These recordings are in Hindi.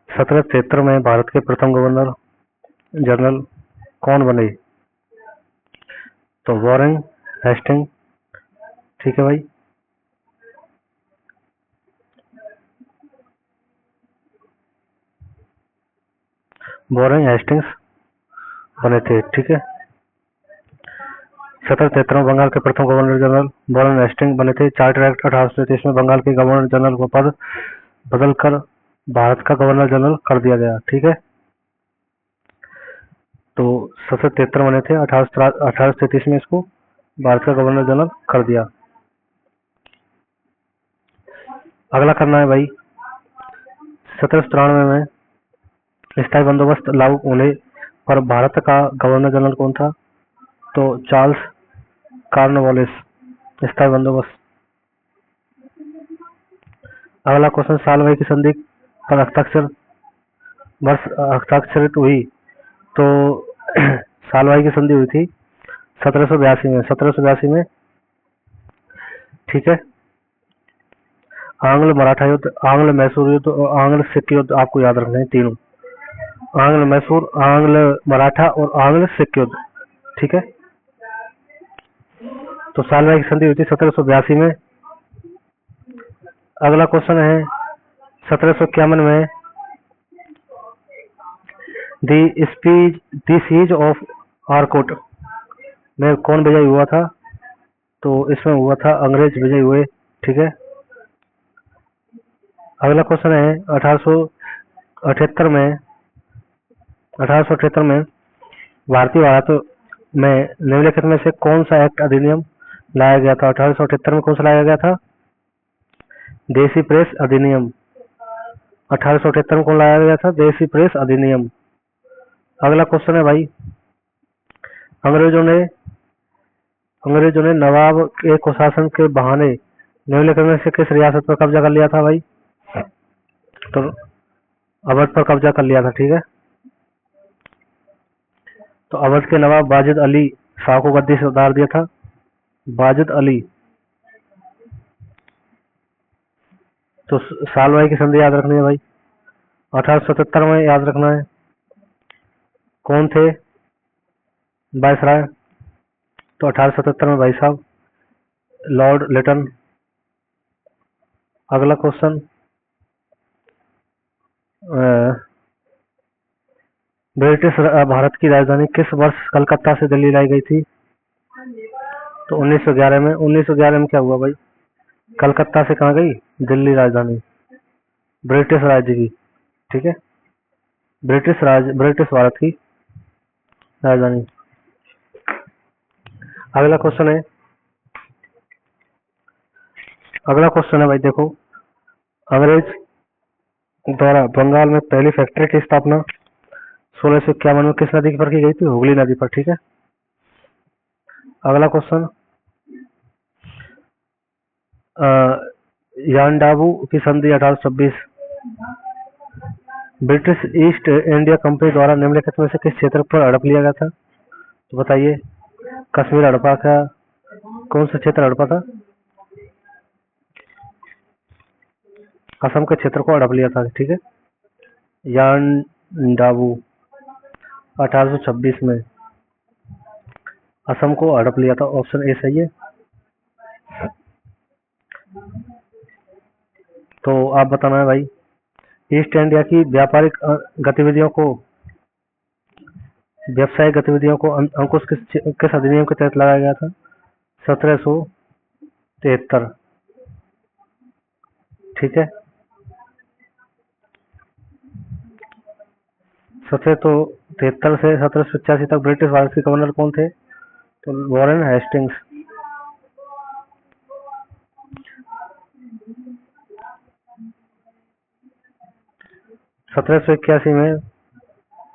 1773 में भारत के प्रथम गवर्नर जनरल कौन बने? तो वॉरेन हेस्टिंग। ठीक है भाई। वॉरेन हेस्टिंग्स बने थे। ठीक है। 1773 में बंगाल के प्रथम गवर्नर जनरल वॉरेन हेस्टिंग बने थे। चार्टर एक्ट 1833 में बंगाल के गवर्नर जनरल को पद बदलकर भारत का गवर्नर जनरल कर दिया गया। ठीक है। तो 1773 बने थे, 1833 में इसको भारत का गवर्नर जनरल कर दिया। अगला करना है भाई, 1793 में स्थायी बंदोबस्त लागू होने पर भारत का गवर्नर जनरल कौन था? तो चार्ल्स कॉर्नवालिस। स्थायी बंदोबस्त। अगला क्वेश्चन, सालवाई की संधि पर हस्ताक्षरित हुई तो सालवाई की संधि हुई थी 1782 में। ठीक है। आंग्ल मराठा युद्ध, आंग्ल मैसूर युद्ध और आंग्ल सिख युद्ध आपको याद रखना है तीनों। आंग्ल मैसूर, आंग्ल मराठा और आंग्ल सिख युद्ध। ठीक है। तो सालवाई की संधि हुई थी 1782 में। अगला क्वेश्चन है 1751 में दी सीज ऑफ आरकोट में कौन विजयी हुआ था? तो इसमें हुआ था अंग्रेज विजयी हुए। ठीक है। अगला क्वेश्चन है 1878 में भारतीय भारत में निम्नलिखित में से कौन सा एक्ट अधिनियम लाया गया था? 1878 में कौन सा लाया गया था? देसी प्रेस अधिनियम। 1878 में कौन लाया गया था? देसी प्रेस अधिनियम। अगला क्वेश्चन है भाई, अंग्रेजों ने नवाब के कुशासन के बहाने निम्नलिखित में से किस रियासत पर कब्जा कर लिया था भाई? तो अवध पर कब्जा कर लिया था। ठीक है। तो अवध के नवाब वाजिद अली शाह को गद्दी से उतार दिया था। वाजिद अली। तो सालवाई की संधि याद रखनी है भाई। 1877 में याद रखना है। कौन थे वायसराय? तो 1877 में भाई साहब लॉर्ड लिटन। अगला क्वेश्चन, ब्रिटिश भारत की राजधानी किस वर्ष कलकत्ता से दिल्ली लाई गई थी? तो 1911 में। 1911 में क्या हुआ भाई? कलकत्ता से कहाँ गई? दिल्ली राजधानी ब्रिटिश राज्य की। ठीक है। ब्रिटिश भारत की राजधानी। अगला क्वेश्चन है भाई, देखो, अंग्रेज द्वारा बंगाल में पहली फैक्ट्री की स्थापना 1651 में किस नदी पर की गई थी? हुगली नदी पर। ठीक है। अगला क्वेश्चन, यांडाबू की संधि 1826 ब्रिटिश ईस्ट इंडिया कंपनी द्वारा निम्नलिखित में से किस क्षेत्र पर हड़प लिया गया था? तो बताइए। कश्मीर हड़पा था। कौन सा क्षेत्र हड़पा था? असम के क्षेत्र को हड़प लिया था। ठीक है। यांडाबू 1826 में असम को हड़प लिया था। ऑप्शन ए सही है। तो आप बताना है भाई, ईस्ट इंडिया की व्यापारिक गतिविधियों को व्यवसायिक गतिविधियों को अंकुश किस अधिनियम के तहत लगाया गया था? 1773। ठीक है। 1773 से 1785 तक ब्रिटिश भारत के गवर्नर कौन थे? तो वॉरेन हेस्टिंग्स। सत्रह सौ इक्यासी में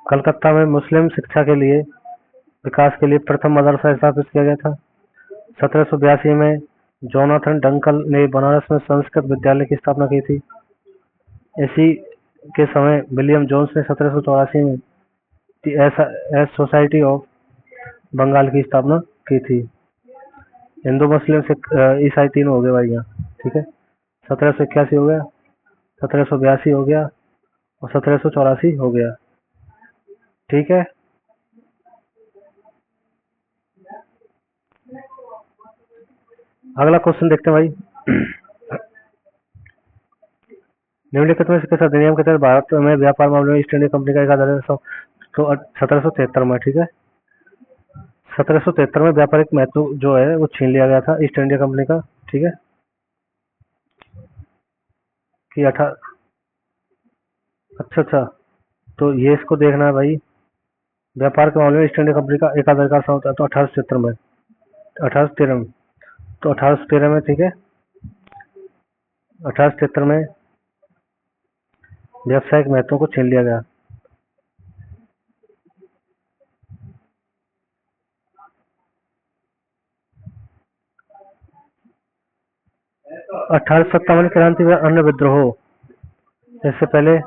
कलकत्ता में मुस्लिम शिक्षा के लिए विकास के लिए प्रथम मदरसा स्थापित किया गया था। 1782 में जोनाथन डंकल ने बनारस में संस्कृत विद्यालय की स्थापना की थी। इसी के समय विलियम जोन्स ने 1784 में एस सोसाइटी ऑफ बंगाल की स्थापना की थी। हिंदू मुस्लिम सिख ईसाई तीन हो गए भाई यहाँ। ठीक है। 1781 हो गया, 1782 हो गया और 1784 हो गया। ठीक है, अगला क्वेश्चन देखते हैं भाई। निम्नलिखित में से किस अधिनियम के तहत भारत में व्यापार मामले में ईस्ट इंडिया कंपनी का एक आधार तो 1773 में, ठीक है, 1773 में व्यापारिक महत्व जो है वो छीन लिया गया था ईस्ट इंडिया कंपनी का, ठीक है, कि अच्छा, तो ये इसको देखना है भाई। व्यापार के मामले में ईस्ट इंडिया कंपनी का एक अधिकार होता है तो 1873 में, 1813 में, तो 1813 में, ठीक है, 1873 में व्यावसायिक महत्व को छीन लिया गया। अठारह सत्तावन क्रांति व अन्य विद्रोह, इससे पहले